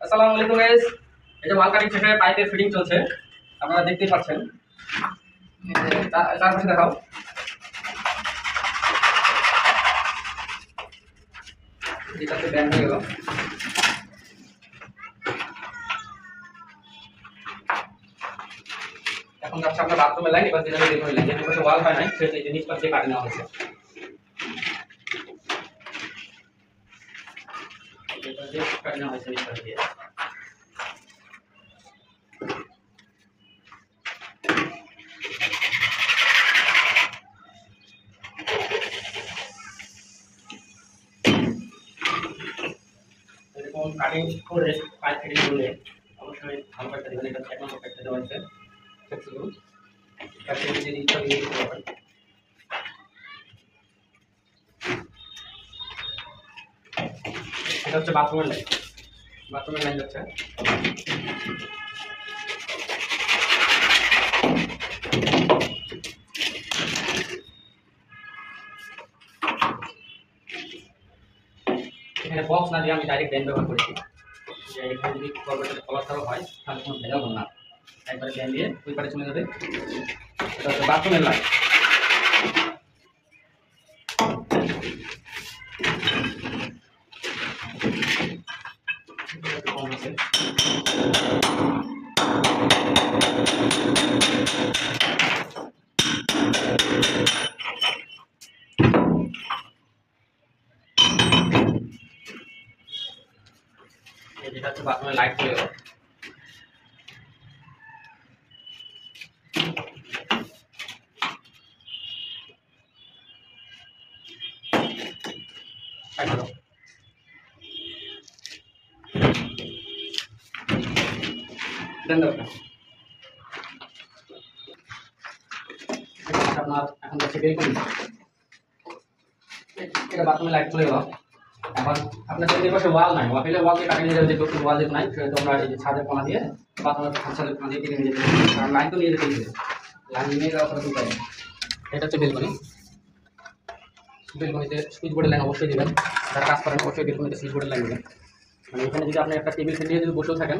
আসসালামু আলাইকুম গাইস। এই যে ওয়াল কাটিং শেষে পাইপের ফিটিং চলছে, আপনারা দেখতেই পাচ্ছেন। তার পাশে দেখাও। এটাতে ব্যান্ড হয়ে গেল। এখন যাচ্ছে আমরা বাথরুমে লাইন, এবার যেটা রেডি করে লাইন, যেটা পাশে ওয়াল হয় নাই সেটা এই নিচ পাশে কাটি নেওয়া হয়েছে। এটা দিয়ে কাটি নেওয়া হয়েছে নিচ পাশে দিয়ে। এরকম কাটিং করে পাইপ ফিটিং করলে অবশ্যই ভালো পাইপটা দেবেন। এটা 1 নম্বর পাইপটা দেওয়া হয়েছে ফ্লেক্সিবল। তারপরে যদি ইচ্ছা দিয়ে দিতে পারবেন। এটা হচ্ছে বাথরুমের লাইন, বাথরুমের লাইন যাচ্ছে। এখানে বক্স না দিয়ে আমি ডাইরেক্ট ব্যান্ড ব্যবহার করেছি, যে এখানে যদি কলকাতার কলারটাও হয় তাহলে কোনো ভেজাল হবে না। একবারে ব্যান্ড দিয়ে ওই পারে চলে যাবে। এটা হচ্ছে বাথরুমের লাইন। কম আছে। যেটা হচ্ছে বাথরুমের লাইট চলে গেল। আপনার এখন যাচ্ছে বেলকনি। এটা বাথরুমের লাইট চলে গেল। এখন আপনার যদি পাশে ওয়াল নাই, ওয়ালে ওয়াল দিয়ে কাটিয়ে নিয়ে যাবে, যে দক্ষিণ ওয়াল যেহেতু নাই সেহেতু আমরা এই যে ছাদের কোণা দিয়ে বাথরুমের ছাদের কোণা দিয়ে কেটে নিয়ে যেতে পারি। কারণ লাইন তো নিয়ে যেতে হবে, লাইন নিয়ে যাওয়া ছাড়া উপায় নেই। এটা হচ্ছে বেলকনি। বেলকনিতে সুইচ বোর্ডের লাইন অবশ্যই দেবেন। যারা কাজ করেন অবশ্যই বেলকনিতে সুইচ বোর্ডের লাইন দেবেন। মানে এখানে যদি আপনি একটা টেবিল ফ্যান নিয়ে যদি বসেও থাকেন,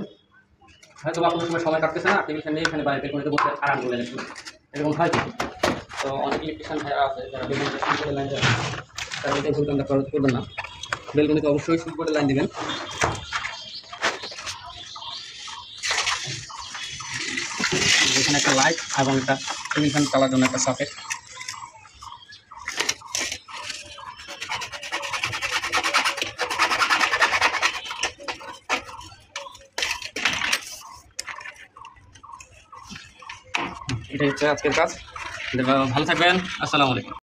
হয়তো আপনার সময় কাটতেছে না, টেবিল ফ্যান নিয়ে এখানে বাইরে বেলকনিতে বসে আরাম করলেন একটু, এরকম হয় কি। তো অনেক ইলেকট্রিশিয়ান ভাইরা আছে যারা বেলকনিতে সুইচ বোর্ডের লাইন দেবেন, তারা এটাই ভুলটা করবেন না। বেলকনিতে অবশ্যই সুইচ বোর্ডের লাইন দেবেন। এখানে একটা লাইট এবং একটা টেবিল ফ্যান চালার জন্য একটা সকেট। এটাই হচ্ছে আজকের কাজ। ভালো থাকবেন। আসসালামু আলাইকুম।